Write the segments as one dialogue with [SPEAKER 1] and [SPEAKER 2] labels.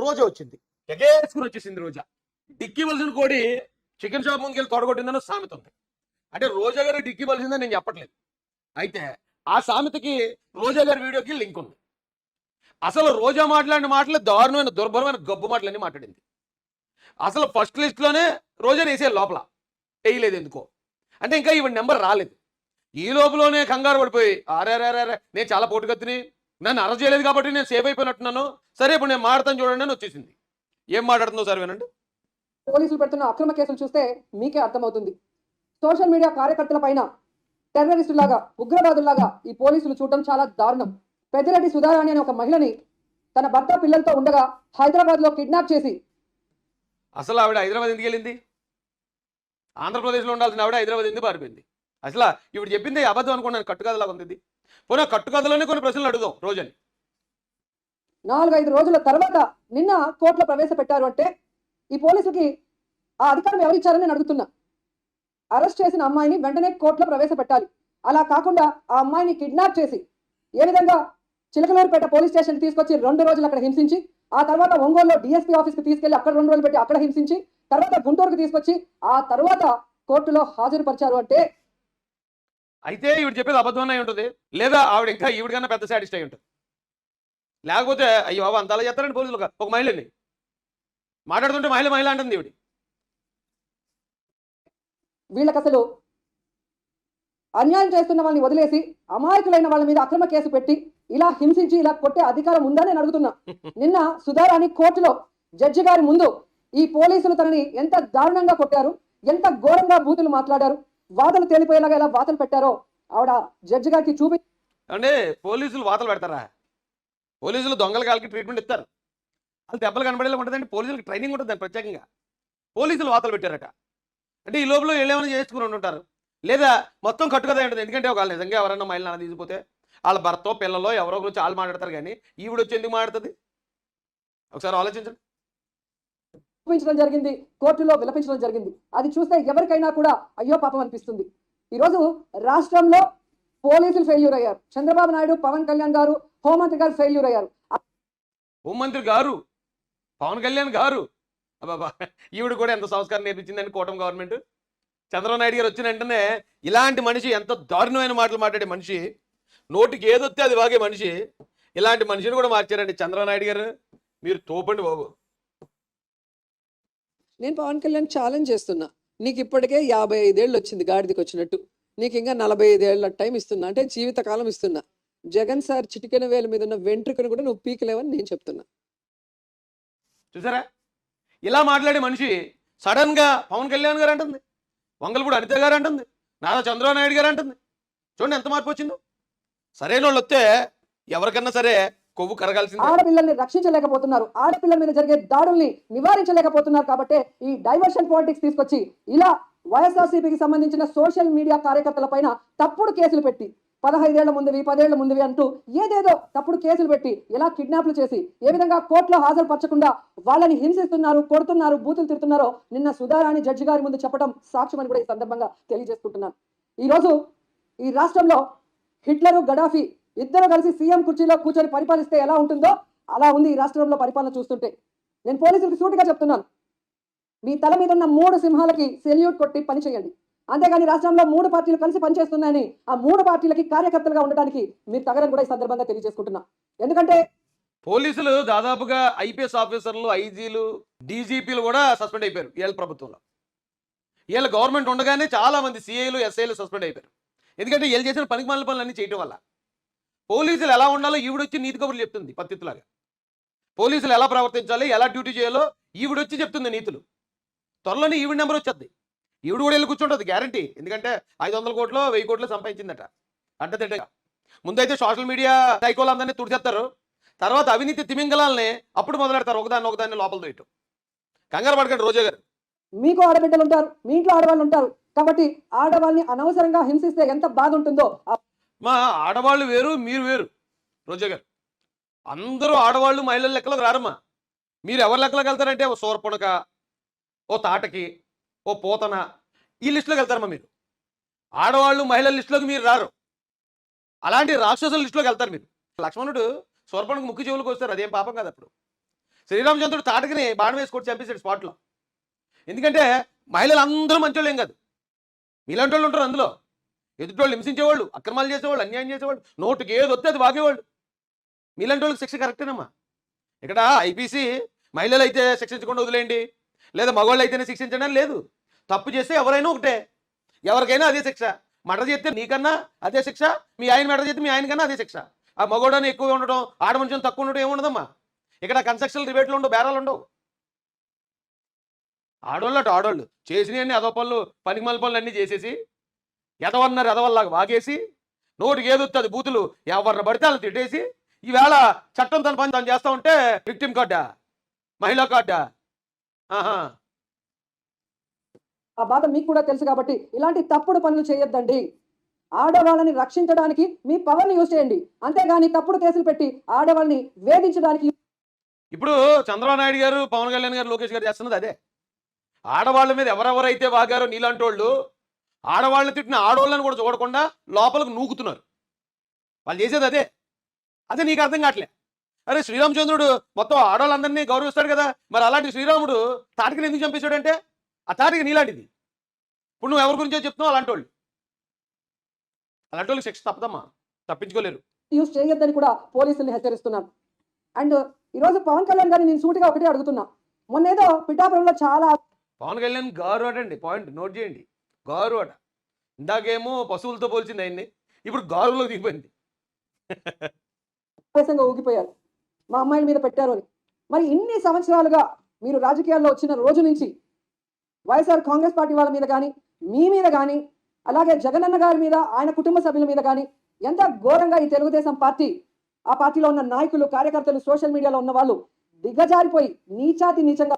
[SPEAKER 1] రోజా వచ్చింది, ఎగేసుకుని వచ్చేసింది రోజా. డిక్కీ వలసిన కోడి చికెన్ షాప్ ముందుకు వెళ్ళి తొడగొట్టిందని సామెత ఉంది. అంటే రోజా గారు డిక్కీ వలసిందని నేను చెప్పట్లేదు. అయితే ఆ సామెతకి రోజా గారి వీడియోకి లింక్ ఉంది. అసలు రోజా మాట్లాడిన మాటలు దారుణమైన దుర్భరమైన గబ్బు మాటలన్నీ మాట్లాడింది. అసలు ఫస్ట్ లిస్ట్లోనే రోజా వేసేది, లోపల వేయలేదు ఎందుకో. అంటే ఇంకా ఈవిడ నెంబర్ రాలేదు. ఈ లోపలనే కంగారు పడిపోయి అరే నేను చాలా పోటుకత్తిని, నన్ను అరెస్ట్ చేయలేదు కాబట్టి నేను సేఫ్ అయిపోయినట్టున్నాను, సరే ఇప్పుడు నేను మాట్లాడతాను చూడండి అని వచ్చేసింది. ఏం మాట్లాడుతుందో సరే వినండి.
[SPEAKER 2] పోలీసులు పెడుతున్న అక్రమ కేసులు చూస్తే మీకే అర్థమవుతుంది. సోషల్ మీడియా కార్యకర్తల పైన టెర్రరిస్టులాగా, ఉగ్రవాదుల్లాగా ఈ పోలీసులు చూడడం చాలా దారుణం. పెద్దిరెడ్డి సుధారాణి అనే ఒక మహిళని తన భర్త పిల్లలతో ఉండగా హైదరాబాద్ లో కిడ్నాప్ చేసి,
[SPEAKER 1] అసలు ఆవిడ హైదరాబాద్ ఎందుకు వెళ్ళింది? ఆంధ్రప్రదేశ్లో ఉండాల్సిన ఆవిడ హైదరాబాద్ ఎందుకు పారిపోయింది? అసలు ఇప్పుడు చెప్పింది అబద్ధం అనుకున్నాను, కట్టుకథలాగా ఉంది. పోనీ కట్టుకథలోనే కొన్ని ప్రశ్నలు అడుగుదాం రోజని.
[SPEAKER 2] 4-5 రోజుల తర్వాత నిన్న కోర్టులో ప్రవేశపెట్టారు అంటే ఈ పోలీసులకి ఆ అధికారం ఎవరిచ్చారని నేను అడుగుతున్నా. అరెస్ట్ చేసిన అమ్మాయిని వెంటనే కోర్టులో ప్రవేశపెట్టాలి. అలా కాకుండా ఆ అమ్మాయిని కిడ్నాప్ చేసి ఏ విధంగా చిలకలూరుపేట పోలీస్ స్టేషన్ తీసుకొచ్చి 2 రోజులు అక్కడ హింసించి, ఆ తర్వాత ఒంగోలులో డిఎస్పీ ఆఫీస్కి తీసుకెళ్లి అక్కడ 2 రోజులు పెట్టి అక్కడ హింసించి, తర్వాత గుంటూరుకు తీసుకొచ్చి ఆ తర్వాత కోర్టులో హాజరుపరిచారు అంటే,
[SPEAKER 1] అయితే ఈవిడ చెప్పేది అబద్ధం అయి ఉంటుంది, లేదా ఆవిడ ఇంకా ఈవిడ కన్నా పెద్ద సాటిస్ఫై అయి ఉంటుంది. లేకపోతే అయ్యో బాబు అంతలా చేస్తారండి పోలీసులు. ఒక మహిళని మాట్లాడుతుంటే మహిళ అంటుంది ఈవిడ.
[SPEAKER 2] వీళ్ళకి అసలు అన్యాయం చేస్తున్న వాళ్ళని వదిలేసి అమాయకులైన వాళ్ళ మీద అక్రమ కేసు పెట్టి ఇలా హింసించి ఇలా కొట్టే అధికారం ఉందని నేను అడుగుతున్నా. నిన్న సుధారాణి కోర్టులో జడ్జి గారి ముందు ఈ పోలీసులు తనని ఎంత దారుణంగా కొట్టారు, ఎంత ఘోరంగా బూతులు మాట్లాడారు, వాదనలు తేలిపోయేలాగా ఎలా వాదనలు పెట్టారో ఆవిడ జడ్జి గారికి చూపి.
[SPEAKER 1] అంటే పోలీసులు వాతలు పెడతారా? పోలీసులు దొంగల కాళ్ళకి ట్రీట్మెంట్ ఇస్తారు, వాళ్ళు దెబ్బలు కనబడేలా ఉంటుందండి. పోలీసులకు ట్రైనింగ్ ఉంటుంది ప్రత్యేకంగా. పోలీసులు వాతలు పెట్టారట అంటే ఈ లోపల వీళ్ళేమైనా చేసుకుని ఉంటారు, లేదా మొత్తం కట్టుకదా ఉంటుంది. ఎందుకంటే ఒకవేళ నిజంగా ఎవరైనా మహిళలు తీసిపోతే వాళ్ళ భర్తో పిల్లలో ఎవరో గురించి వాళ్ళు మాట్లాడతారు, కానీ ఈవిడ వచ్చి ఎందుకు మాట్లాడుతుంది? ఒకసారి ఆలోచించండి.
[SPEAKER 2] చూపించడం జరిగింది, కోర్టులో విలపించడం జరిగింది. అది చూస్తే ఎవరికైనా కూడా అయ్యో పాపం అనిపిస్తుంది. ఈరోజు రాష్ట్రంలో పోలీసులు ఫెయిల్యూర్ అయ్యారు. చంద్రబాబు నాయుడు, పవన్ కళ్యాణ్ గారు, హోంమంత్రి గారు ఫెయిల్యూర్ అయ్యారు.
[SPEAKER 1] హోంమంత్రి గారు, పవన్ కళ్యాణ్ గారు, అబ్బాబా ఈవిడ కూడా ఎంత సంస్కారం నేర్పించిందని కూటమి గవర్నమెంట్. చంద్రబాబు నాయుడు గారు వచ్చిన వెంటనే ఇలాంటి మనిషి, ఎంత దారుణమైన మాటలు మాట్లాడే మనిషి, నోటికి ఏదొస్తే అది వాగే మనిషి, ఇలాంటి మనిషిని కూడా మార్చారండి చంద్రబాబు నాయుడు గారు. మీరు తోపండి బాబు.
[SPEAKER 3] నేను పవన్ కళ్యాణ్ ఛాలెంజ్ చేస్తున్నా, నీకు ఇప్పటికే 55 ఏళ్ళు వచ్చింది గాడిదికి వచ్చినట్టు, నీకు ఇంకా 45 ఏళ్ళ టైం ఇస్తున్నా, అంటే జీవితకాలం ఇస్తున్నా. జగన్ సార్ చిటికెన వేల మీద ఉన్న వెంట్రుకను కూడా నువ్వు పీకలేవని నేను చెప్తున్నా.
[SPEAKER 1] చూసారా, ఇలా మాట్లాడే మనిషి సడన్ గా పవన్ కళ్యాణ్ గారు అంటుంది, వంగలపూడి అనిత గారు అంటుంది, నారా చంద్రబాబు నాయుడు గారు అంటుంది. చూడండి ఎంత మార్పు వచ్చిందో. సరైన వాళ్ళు వస్తే ఎవరికన్నా సరే కొవ్వు కరగాల్సింది.
[SPEAKER 2] ఆడపిల్లల్ని రక్షించలేకపోతున్నారు, ఆడపిల్లల మీద జరిగే దాడుల్ని నివారించలేకపోతున్నారు. కాబట్టి ఈ డైవర్షన్ పాలిటిక్స్ తీసుకొచ్చి ఇలా వైఎస్ఆర్సీపీకి సంబంధించిన సోషల్ మీడియా కార్యకర్తల పైన తప్పుడు కేసులు పెట్టి 15 ఏళ్ల ముందువి, 10 ఏళ్ల ముందువి అంటూ ఏదేదో తప్పుడు కేసులు పెట్టి ఎలా కిడ్నాప్లు చేసి ఏ విధంగా కోర్టులో హాజరుపరచకుండా వాళ్ళని హింసిస్తున్నారు, కొడుతున్నారు, బూతులు తిడుతున్నారో నిన్న సుధారాణి జడ్జి గారి ముందు చెప్పడం సాక్ష్యం అని కూడా ఈ సందర్భంగా తెలియజేసుకుంటున్నాను. ఈరోజు ఈ రాష్ట్రంలో హిట్లరు, గడాఫీ ఇద్దరు కలిసి సీఎం కుర్చీలో కూర్చొని పరిపాలిస్తే ఎలా ఉంటుందో అలా ఉంది ఈ రాష్ట్రంలో పరిపాలన చూస్తుంటే. నేను పోలీసులకు సూటిగా చెప్తున్నాను, మీ తల మీద ఉన్న 3 సింహాలకి సెల్యూట్ కొట్టి పని చేయండి. అంతేగాని రాష్ట్రంలో 3 పార్టీలు కలిసి పనిచేస్తున్నాయని ఆ 3 పార్టీలకి కార్యకర్తలుగా ఉండడానికి మీరు తగరని కూడా ఈ సందర్భంగా తెలియజేసుకుంటున్నా. ఎందుకంటే
[SPEAKER 1] పోలీసులు దాదాపుగా ఐపీఎస్ ఆఫీసర్లు, ఐజీలు, డీజీపీలు కూడా సస్పెండ్ అయిపోయారు వీళ్ళ ప్రభుత్వంలో. వీళ్ళ గవర్నమెంట్ ఉండగానే చాలా మంది సిఐలు, ఎస్ఐలు సస్పెండ్ అయిపోయారు. ఎందుకంటే వీళ్ళు చేసిన పనికిమాలిన పనులన్నీ చేయటం వల్ల. పోలీసులు ఎలా ఉండాలో ఈవిడొచ్చి నీతి కబుర్లు చెప్తుంది పత్తిలాగా. పోలీసులు ఎలా ప్రవర్తించాలి, ఎలా డ్యూటీ చేయాలో ఈవిడొచ్చి చెప్తుంది నీతులు. త్వరలోనే ఈవిడ నెంబర్ వచ్చేది, ఈవిడ కూడా వెళ్ళి కూర్చుంటుంది గ్యారంటీ. ఎందుకంటే 500 కోట్లు 1000 కోట్లు సంపాదించిందట అడ్డదిడ్డగా. ముందైతే సోషల్ మీడియా సైకోలు అందరినీ తుడిచేస్తారు, తర్వాత అవినీతి తిమింగలాల్ని అప్పుడు మొదలెడతారు ఒకదాన్ని లోపల దొయ్యటం. కంగారు పడకండి రోజా గారు.
[SPEAKER 2] మీకు ఆడబిడ్డలు ఉంటారు, మీ ఇంట్లో ఆడవాళ్ళు ఉంటారు. కాబట్టి ఆడవాళ్ళని అనవసరంగా హింసిస్తే ఎంత బాధ ఉంటుందో.
[SPEAKER 1] మా ఆడవాళ్ళు వేరు, మీరు వేరు రోజా గారు. అందరూ ఆడవాళ్ళు మహిళల లెక్కలోకి రారమ్మా. మీరు ఎవరి లెక్కలోకి వెళ్తారంటే ఓ సూర్పణక, ఓ తాటకి, ఓ పోతన, ఈ లిస్టులోకి వెళ్తారమ్మా మీరు. ఆడవాళ్ళు మహిళల లిస్టులోకి మీరు రారు. అలాంటి రాక్షసుల లిస్టులోకి వెళ్తారు మీరు. లక్ష్మణుడు సూర్పణకు ముక్కు చెవులకు వస్తారు, అదేం పాపం కాదు. అప్పుడు శ్రీరామచంద్రుడు తాటకిని బాణం వేసుకొని చంపేశాడు స్పాట్లో. ఎందుకంటే మహిళలు అందరూ మంచోళ్ళు ఏం కాదు, మీలాంటి వాళ్ళు ఉంటారు అందులో. ఎదుటోళ్ళు హింసించేవాళ్ళు, అక్రమాలు చేసేవాళ్ళు, అన్యాయం చేసేవాళ్ళు, నోటుకి ఏది వస్తే అది వాగేవాళ్ళు. మీలాంటి వాళ్ళకి శిక్ష కరెక్టేనమ్మా. ఇక్కడ ఐపీసీ మహిళలు అయితే శిక్షించకుండా వదిలేయండి, లేదా మగవాళ్ళు అయితేనే శిక్షించండి అని లేదు. తప్పు చేస్తే ఎవరైనా ఒకటే, ఎవరికైనా అదే శిక్ష. మర్డర్ చేస్తే నీకన్నా అదే శిక్ష, మీ ఆయన మర్డర్ చేస్తే మీ ఆయనకన్నా అదే శిక్ష. ఆ మగవాడని ఎక్కువ ఉండడం, ఆడ మనుషులను తక్కువ ఉండడం ఏముండదమ్మా. ఇక్కడ కన్స్ట్రక్షన్ రిబేట్లు ఉండవు, బేరాలు ఉండవు. ఆడోళ్ళు అటు ఆడోళ్ళు చేసినవన్నీ అదో పనులు, పనికిమాల పనులు అన్నీ చేసేసి ఎదవన్నారు ఎదవల్లాగా వాగేసి నోటికి ఏదొస్తుంది బూతులు ఎవరిని పడితే వాళ్ళు తిట్టేసి ఈవేళ చట్టం తన పని తను చేస్తూ ఉంటే విక్టిమ్ కార్డా, మహిళా కార్డా. ఆహా,
[SPEAKER 2] ఆ బాధ మీకు కూడా తెలుసు కాబట్టి ఇలాంటి తప్పుడు పనులు చేయొద్దండి. ఆడవాళ్ళని రక్షించడానికి మీ పవర్ని యూజ్ చేయండి, అంతేగాని తప్పుడు కేసులు పెట్టి ఆడవాళ్ళని వేధించడానికి.
[SPEAKER 1] ఇప్పుడు చంద్రబాబు నాయుడు గారు, పవన్ కళ్యాణ్ గారు, లోకేష్ గారు చేస్తున్నది అదే. ఆడవాళ్ళ మీద ఎవరెవరైతే వాగారో నీలాంటి వాళ్ళు, ఆడవాళ్ళని తిట్టిన ఆడవాళ్ళని కూడా చూడకుండా లోపలికి నూకుతున్నారు. వాళ్ళు చేసేది అదే. అదే నీకు అర్థం కావట్లే. అరే శ్రీరామచంద్రుడు మొత్తం ఆడవాళ్ళందరినీ గౌరవిస్తాడు కదా, మరి అలాంటి శ్రీరాముడు తాటికని ఎందుకు చంపేశాడంటే ఆ తాటికి నీలాంటిది. ఇప్పుడు నువ్వు ఎవరి గురించో చెప్తున్నావు, అలాంటి వాళ్ళకి శిక్ష తప్పదమ్మా, తప్పించుకోలేరు.
[SPEAKER 2] యూజ్ చేయొద్దని కూడా పోలీసుల్ని హెచ్చరిస్తున్నాను. అండ్ ఈరోజు పవన్ కళ్యాణ్ గారిని నేను సూటిగా ఒకటే అడుగుతున్నా. మొన్నేదో పిఠాపురంలో చాలా
[SPEAKER 1] పవన్ కళ్యాణ్ గారు అటండి, పాయింట్ నోట్ చేయండి, గారు అట. ఇందాకేమో పశువులతో పోల్చింది ఆయన్ని, ఇప్పుడు గారులో దిగిపోయింది.
[SPEAKER 2] ఆవేశంగా ఊగిపోయారు, మా అమ్మాయిల మీద పెట్టారు అని. మరి ఇన్ని సంవత్సరాలుగా మీరు రాజకీయాల్లో వచ్చిన రోజు నుంచి వైఎస్ఆర్ కాంగ్రెస్ పార్టీ వాళ్ళ మీద కానీ, మీ మీద కానీ, అలాగే జగనన్న గారి మీద, ఆయన కుటుంబ సభ్యుల మీద కానీ ఎంత ఘోరంగా ఈ తెలుగుదేశం పార్టీ, ఆ పార్టీలో ఉన్న నాయకులు, కార్యకర్తలు, సోషల్ మీడియాలో ఉన్న వాళ్ళు దిగజారిపోయి నీచాతి నీచంగా.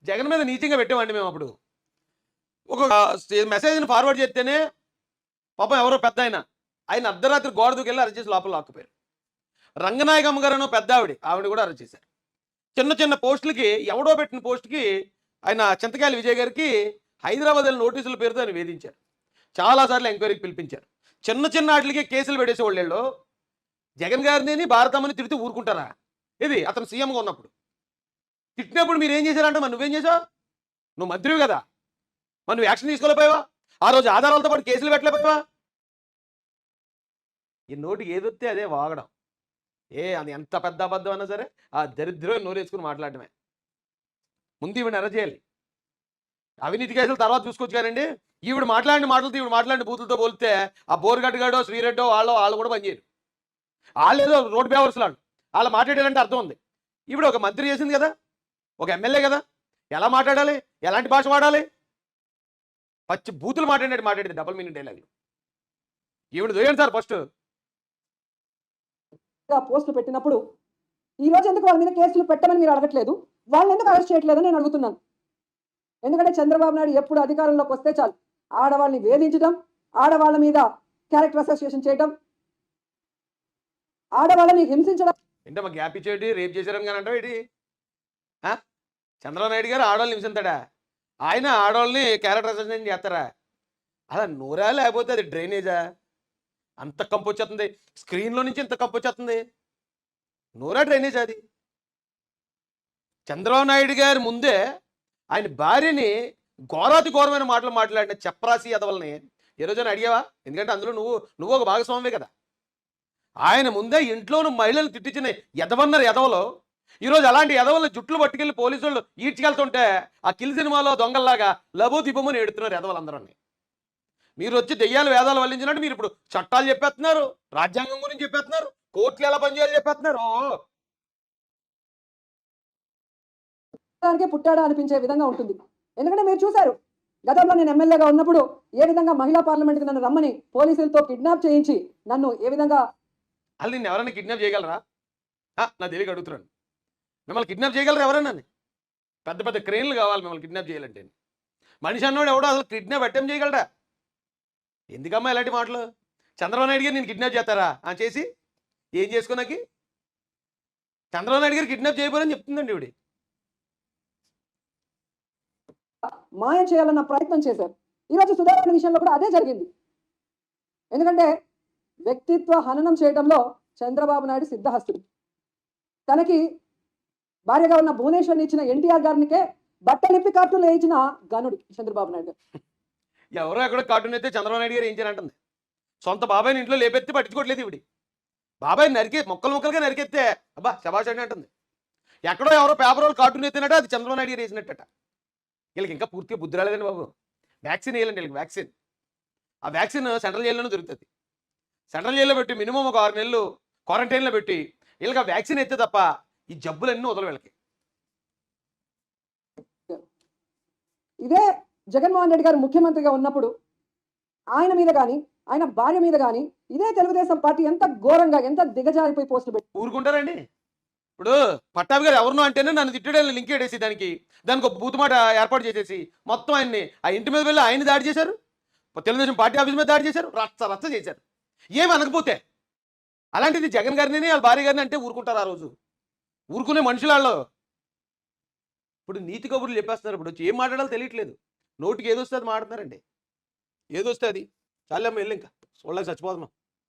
[SPEAKER 1] జగన్ మీద నీచంగా పెట్టామండి మేము. అప్పుడు ఒక మెసేజ్ని ఫార్వర్డ్ చేస్తేనే పాపం ఎవరో పెద్ద ఆయన అర్ధరాత్రి గోడ దూకెళ్ళి అరెస్ట్ చేసి లోపల లాక్కుపోయారు. రంగనాయకమ్మ గారు పెద్ద ఆవిడ కూడా అరెస్ట్ చేశారు. చిన్న చిన్న పోస్టులకి, ఎవడో పెట్టిన పోస్టుకి ఆయన చింతకాయల విజయ్ గారికి హైదరాబాద్ నోటీసుల పేరుతో ఆయన వేధించారు. చాలాసార్లు ఎంక్వైరీకి పిలిపించారు. చిన్న చిన్న వాటికి కేసులు పెట్టేసేవాళ్ళు. జగన్ గారిని భారతమ్మని తిడితే ఊరుకుంటారా? ఇది అతను సీఎంగా ఉన్నప్పుడు తిట్టినప్పుడు మీరు ఏం చేశారంటే, మరి నువ్వేం చేసావు? నువ్వు మంత్రివి కదా, మరి నువ్వు యాక్షన్ తీసుకోలేకపోయావా? ఆ రోజు ఆధారాలతో పాటు కేసులు పెట్టలేకపోయావా? ఈ నోటికి ఏదొస్తే అదే వాగడం. అది ఎంత పెద్ద అబద్ధం అన్నా సరే ఆ దరిద్రం నోరేసుకుని మాట్లాడటమే. ముందు ఈవిడ అరెస్ట్ చేయాలి. అవినీతి కేసులు తర్వాత చూసుకోవచ్చు కానండి, ఈవిడ మాట్లాడిన మాటలతో, ఈవిడ మాట్లాడిన బూతులతో పోలితే ఆ బోరుగడ్డగాడో, శ్రీరెడ్డో వాళ్ళు కూడా పనిచేయరు. వాళ్ళు ఏదో రోడ్ బేవర్స్ వాళ్ళు మాట్లాడారంటే అర్థం ఉంది. ఈవిడ ఒక మంత్రి చేసింది కదా, ఒక ఎమ్మెల్యే కదా, ఎలా మాట్లాడాలి, ఎలాంటి భాష వాడాలి? పచ్చి బూతులు మాట్లాడేది డబుల్ మీనింగ్ డైలాగులు. ఈవిడ దోయండి సార్ ఫస్ట్.
[SPEAKER 2] పోస్టులు పెట్టినప్పుడు ఈ రోజు ఎందుకు వాళ్ళ మీద కేసులు పెట్టమని మీరు అడగట్లేదు, వాళ్ళని ఎందుకు అరెస్ట్ చేయట్లేదని నేను అడుగుతున్నాను. ఎందుకంటే చంద్రబాబు నాయుడు ఎప్పుడు అధికారంలోకి వస్తే చాలు ఆడవాళ్ళని వేధించడం, ఆడవాళ్ళ మీద క్యారెక్టర్ అసోసియేషన్ చేయడం, ఆడవాళ్ళని హింసించడం.
[SPEAKER 1] అంటే మా గ్యాప్ ఇచ్చేటి రేపు చేశారని కానీ అంటావు ఏంటి? చంద్రబాబు నాయుడు గారు ఆడవాళ్ళని హింసింతాడా? ఆయన ఆడవాళ్ళని క్యారెక్టర్ అసోసియేషన్ చేస్తారా? అలా నూరా, లేకపోతే అది డ్రైనేజా? అంత కంపు వచ్చేస్తుంది, స్క్రీన్లో నుంచి ఇంత కంపు వచ్చేస్తుంది. నూరా డ్రైనేజ్ అది. చంద్రబాబు నాయుడు గారి ముందే ఆయన భార్యని ఘోరాతి ఘోరమైన మాటలు మాట్లాడిన చెప్పరాసి ఎదవల్ని ఏ రోజైనా అడిగావా? ఎందుకంటే అందులో నువ్వు ఒక భాగస్వామే కదా. ఆయన ముందే ఇంట్లోనూ మహిళలు తిట్టించిన ఎదవన్నారు ఎదవలో. ఈరోజు అలాంటి ఎదవల్ని జుట్లు పట్టుకెళ్ళి పోలీసు వాళ్ళు ఈడ్చుకెళ్తుంటే ఆ కిల్ సినిమాలో దొంగల్లాగా లబో దిబ్బమని ఎడుతున్నారు ఎదవలందరూ. మీరు వచ్చి దెయ్యాలు వేదాలు వల్లించినట్టు మీరు ఇప్పుడు చట్టాలు చెప్పేస్తున్నారు, రాజ్యాంగం గురించి చెప్పేస్తున్నారు, కోర్టులు ఎలా పనిచేయాలి చెప్పేస్తున్నారు.
[SPEAKER 2] పుట్టాడా అనిపించే విధంగా ఉంటుంది. ఎందుకంటే మీరు చూశారు, గతంలో నేను ఎమ్మెల్యేగా ఉన్నప్పుడు ఏ విధంగా మహిళా పార్లమెంట్కి నన్ను రమ్మని పోలీసులతో కిడ్నాప్ చేయించి నన్ను ఏ విధంగా.
[SPEAKER 1] వాళ్ళు నిన్ను ఎవరైనా కిడ్నాప్ చేయగలరా? నా తెలియక అడుగుతున్నాను. మిమ్మల్ని కిడ్నాప్ చేయగలరా ఎవరైనా? పెద్ద పెద్ద క్రెయిన్లు కావాలి మిమ్మల్ని కిడ్నాప్ చేయాలంటే. మనిషి అన్నోడు ఎవడో అసలు కిడ్నాప్ అటెంప్ట్ చేయగలరా? ఎందుకమ్మా ఇలాంటి మాటలు? చంద్రబాబు నాయుడు గారు నేను కిడ్నాప్ చేస్తారా చేసి ఏం చేసుకోనాకి? చంద్రబాబు నాయుడు గారు కిడ్నాప్ చేయబోరని చెప్తుందండి ఇవిడి.
[SPEAKER 2] మాయం చేయాలన్న ప్రయత్నం చేశారు. ఈరోజు సుధాకర్ విషయంలో కూడా అదే జరిగింది. ఎందుకంటే వ్యక్తిత్వ హననం చేయడంలో చంద్రబాబు నాయుడు సిద్ధహస్తుడు. తనకి భార్యగా ఉన్న భువనేశ్వర్ని ఇచ్చిన ఎన్టీఆర్ గారినికే బట్టలిప్పి కార్టూన్లు వేయించిన గనుడు చంద్రబాబు నాయుడు గారు.
[SPEAKER 1] ఎవరో ఎక్కడో కార్టూన్ అయితే చంద్రబాబు నాయుడు గారు ఏం చేయాలంటుంది. సొంత బాబాయ్ని ఇంట్లో లేపెత్తి పట్టించుకోవట్లేదు ఇవిడి. బాబాయ్ నరికే ముక్కలుగా నరికెత్తే అబ్బా శబాష్ అని అంటుంది. ఎక్కడో ఎవరో పేపర్ వాళ్ళు కార్టూన్ ఎత్తినట్ట అది చంద్రబాబు నాయుడు గారు వేసినట్టట. వీళ్ళకి ఇంకా పూర్తిగా బుద్ధి రాలేదండి బాబు. వ్యాక్సిన్ వేయాలండి వీళ్ళకి వ్యాక్సిన్. ఆ వ్యాక్సిన్ సెంట్రల్ జైల్లోనే దొరుకుతుంది. సెంట్రల్ జైల్లో పెట్టి మినిమం ఒక 6 నెలలు క్వారంటైన్లో పెట్టి వీళ్ళకి ఆ వ్యాక్సిన్ ఎత్తే తప్ప ఈ జబ్బులన్నీ వదలు వీళ్ళకి.
[SPEAKER 2] ఇదే జగన్మోహన్ రెడ్డి గారు ముఖ్యమంత్రిగా ఉన్నప్పుడు ఆయన మీద కానీ ఆయన భార్య మీద కానీ ఇదే తెలుగుదేశం పార్టీ ఎంత ఘోరంగా ఎంత దిగజారిపోయి పోస్టులు పెట్టి
[SPEAKER 1] ఊరుకుంటారండి. ఇప్పుడు పట్టాభి గారు ఎవరినో అంటేనే నన్ను తిట్టడానికి లింక్ వేసి దానికి ఒక బూతు మాట ఏర్పాటు చేసేసి మొత్తం ఆయన్ని ఆ ఇంటి మీద వెళ్ళి ఆయన దాడి చేశారు. తెలుగుదేశం పార్టీ ఆఫీస్ మీద దాడి చేశారు. రచ్చ చేశారు. ఏమి అనకపోతే అలాంటిది జగన్ గారిని వాళ్ళ భార్య గారిని అంటే ఊరుకుంటారు. ఆ రోజు ఊరుకునే మనుషులు వాళ్ళు. ఇప్పుడు నీతి కబుర్లు చెప్పేస్తున్నారు. ఇప్పుడు వచ్చి ఏం మాట్లాడాలో తెలియట్లేదు. నోటికి ఏదొస్తే అది మాట్లాడుతున్నారండి. ఏదొస్తే అది చాలమ్మ వెళ్ళి ఇంకా వాళ్ళకి చచ్చిపోదాం.